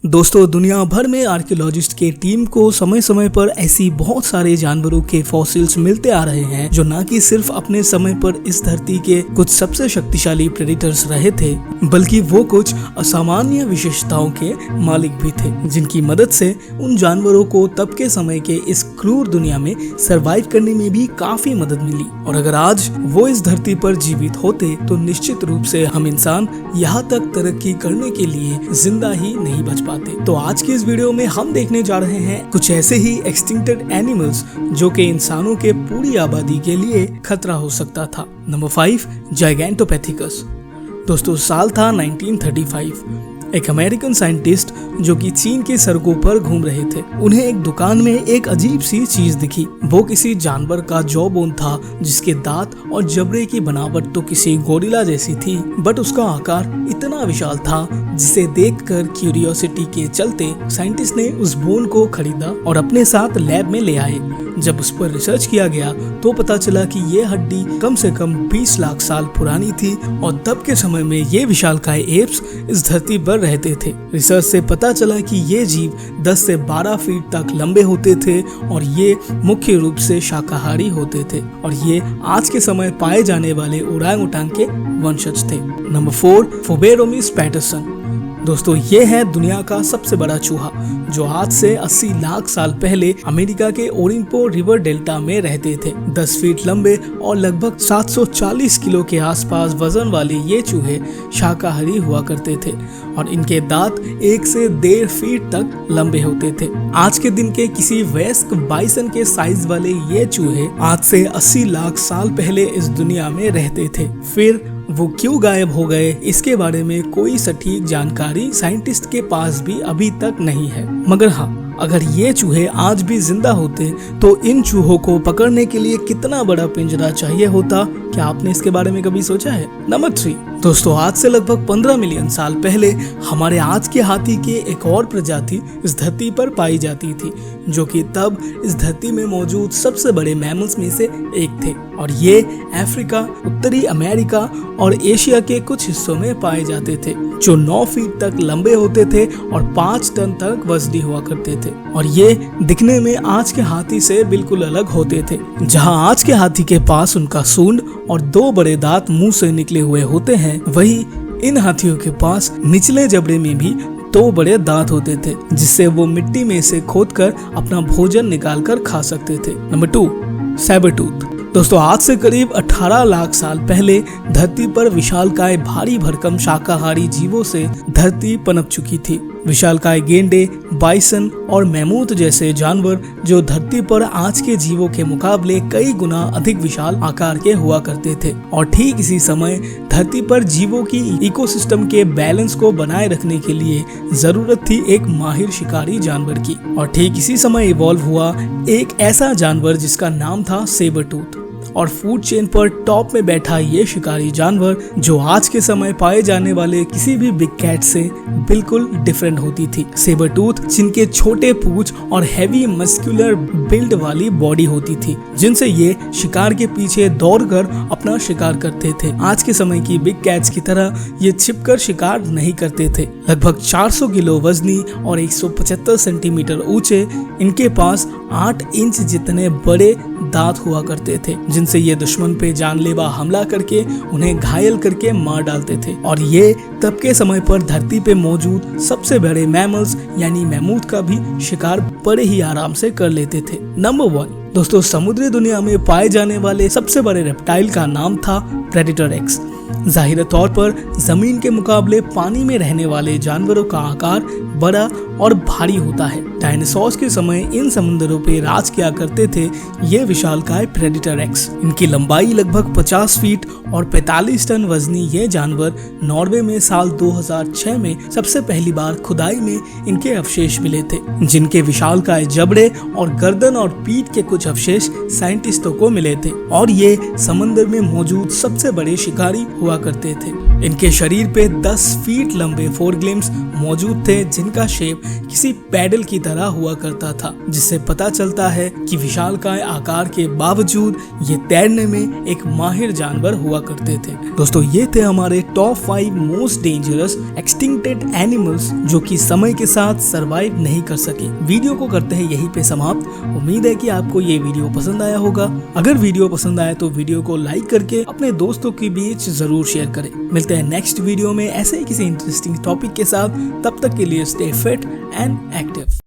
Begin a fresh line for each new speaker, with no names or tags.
दोस्तों, दुनिया भर में आर्कियोलॉजिस्ट के टीम को समय समय पर ऐसी बहुत सारे जानवरों के फॉसिल्स मिलते आ रहे हैं जो न कि सिर्फ अपने समय पर इस धरती के कुछ सबसे शक्तिशाली प्रेडेटर्स रहे थे, बल्कि वो कुछ असामान्य विशेषताओं के मालिक भी थे, जिनकी मदद से उन जानवरों को तब के समय के इस क्रूर दुनिया में सरवाइव करने में भी काफी मदद मिली। और अगर आज वो इस धरती पर जीवित होते तो निश्चित रूप से हम इंसान यहाँ तक तरक्की करने के लिए जिंदा ही नहीं बच पाते। तो आज की इस वीडियो में हम देखने जा रहे हैं कुछ ऐसे ही एक्सटिंक्टेड एनिमल्स जो कि इंसानों के पूरी आबादी के लिए खतरा हो सकता था। नंबर 5, जाइगेंटोपैथिकस। दोस्तों, साल था 1935। एक अमेरिकन साइंटिस्ट जो कि चीन की सड़कों पर घूम रहे थे, उन्हें एक दुकान में एक अजीब सी चीज दिखी। वो किसी जानवर का जॉ बोन था जिसके दांत और जबड़े की बनावट तो किसी गोरिल्ला जैसी थी, बट उसका आकार इतना विशाल था जिसे देखकर क्यूरियोसिटी के चलते साइंटिस्ट ने उस बोन को खरीदा और अपने साथ लैब में ले आए। जब उस पर रिसर्च किया गया तो पता चला कि ये हड्डी कम से कम 20 लाख साल पुरानी थी और तब के समय में ये विशालकाय एप्स इस धरती पर रहते थे। रिसर्च से पता चला कि ये जीव 10 से 12 फीट तक लंबे होते थे और ये मुख्य रूप से शाकाहारी होते थे और ये आज के समय पाए जाने वाले ओरांग-उटांग के वंशज थे। Number 4, Phoberomys Patterson. दोस्तों, ये है दुनिया का सबसे बड़ा चूहा जो आज से 80 लाख साल पहले अमेरिका के ओरिंपो रिवर डेल्टा में रहते थे। 10 फीट लंबे और लगभग 740 किलो के आसपास वजन वाले ये चूहे शाकाहारी हुआ करते थे और इनके दांत 1 से 1.5 फीट तक लंबे होते थे। आज के दिन के किसी वयस्क बाइसन के साइज वाले ये चूहे आज से 80 लाख साल पहले इस दुनिया में रहते थे। फिर वो क्यों गायब हो गए, इसके बारे में कोई सटीक जानकारी साइंटिस्ट के पास भी अभी तक नहीं है। मगर हाँ, अगर ये चूहे आज भी जिंदा होते तो इन चूहों को पकड़ने के लिए कितना बड़ा पिंजरा चाहिए होता, क्या आपने इसके बारे में कभी सोचा है? नंबर 3, दोस्तों, आज से लगभग 15 मिलियन साल पहले हमारे आज के हाथी की एक और प्रजाति इस धरती पर पाई जाती थी जो कि तब इस धरती में मौजूद सबसे बड़े मैमल्स में से एक थे और ये अफ्रीका, उत्तरी अमेरिका और एशिया के कुछ हिस्सों में पाए जाते थे, जो 9 फीट तक लंबे होते थे और 5 टन तक वजनी हुआ करते थे और ये दिखने में आज के हाथी से बिल्कुल अलग होते थे। जहां आज के हाथी के पास उनका सूंड और 2 बड़े दांत मुंह से निकले हुए होते हैं, वही इन हाथियों के पास निचले जबड़े में भी 2 बड़े दांत होते थे जिससे वो मिट्टी में से खोदकर अपना भोजन निकाल कर खा सकते थे। नंबर 2, सैबरटूथ। दोस्तों, आज से करीब 18 लाख साल पहले धरती पर विशालकाय भारी भरकम शाकाहारी जीवों से धरती पनप चुकी थी। विशालकाय गेंडे, बाइसन और मैमूथ जैसे जानवर जो धरती पर आज के जीवों के मुकाबले कई गुना अधिक विशाल आकार के हुआ करते थे और ठीक इसी समय धरती पर जीवों की इकोसिस्टम के बैलेंस को बनाए रखने के लिए जरूरत थी एक माहिर शिकारी जानवर की। और ठीक इसी समय इवॉल्व हुआ एक ऐसा जानवर जिसका नाम था सेबरटूथ। और फूड चेन पर टॉप में बैठा ये शिकारी जानवर जो आज के समय पाए जाने वाले किसी भी बिग कैट से बिल्कुल डिफरेंट होती थी। सेबरटूथ जिनके छोटे पूंछ और हैवी मस्कुलर बिल्ड वाली बॉडी होती थी जिनसे ये शिकार के पीछे दौड़कर अपना शिकार करते थे। आज के समय की बिग कैट्स की तरह ये छिपकर शिकार नहीं करते थे। लगभग 400 किलो वजनी और 175 सेंटीमीटर ऊंचे इनके पास 8 इंच जितने बड़े दांत हुआ करते थे जिनसे ये दुश्मन पे जानलेवा हमला करके उन्हें घायल करके मार डालते थे और ये तब के समय पर धरती पे मौजूद सबसे बड़े मैमल्स यानी मैमूथ का भी शिकार बड़े ही आराम से कर लेते थे। नंबर 1, दोस्तों, समुद्री दुनिया में पाए जाने वाले सबसे बड़े रेप्टाइल का नाम था प्रेडेटर एक्स। जाहिर तौर पर जमीन के मुकाबले पानी में रहने वाले जानवरों का आकार बड़ा और भारी होता है। डायनासोर्स के समय इन समुद्रों पे राज किया करते थे ये विशालकाय प्रेडेटर एक्स। इनकी लंबाई लगभग 50 फीट और 45 टन वजनी ये जानवर नॉर्वे में साल 2006 में सबसे पहली बार खुदाई में इनके अवशेष मिले थे, जिनके विशालकाय जबड़े और गर्दन और पीठ के कुछ अवशेष साइंटिस्टों को मिले थे और ये समंदर में मौजूद सबसे बड़े शिकारी हुआ हुआ करते थे। इनके शरीर पे 10 फीट लंबे फोरग्लिम्स मौजूद थे, जिनका शेप किसी पैडल की तरह हुआ करता था, जिससे पता चलता है कि विशालकाय आकार के बावजूद ये तैरने में एक माहिर जानवर हुआ करते थे। दोस्तों, ये थे हमारे top 5 most dangerous extincted animals जो कि समय के साथ सरवाइव नहीं कर सके। वीडियो को करते हैं यहीं पे समाप्त। उम्मीद है कि आपको ये वीडियो पसंद आया होगा। अगर वीडियो पसंद आए तो वीडियो को लाइक करके अपने दोस्तों के बीच जरूर शेयर करें। मिलते हैं नेक्स्ट वीडियो में ऐसे ही किसी इंटरेस्टिंग टॉपिक के साथ। तब तक के लिए स्टे फिट एंड एक्टिव।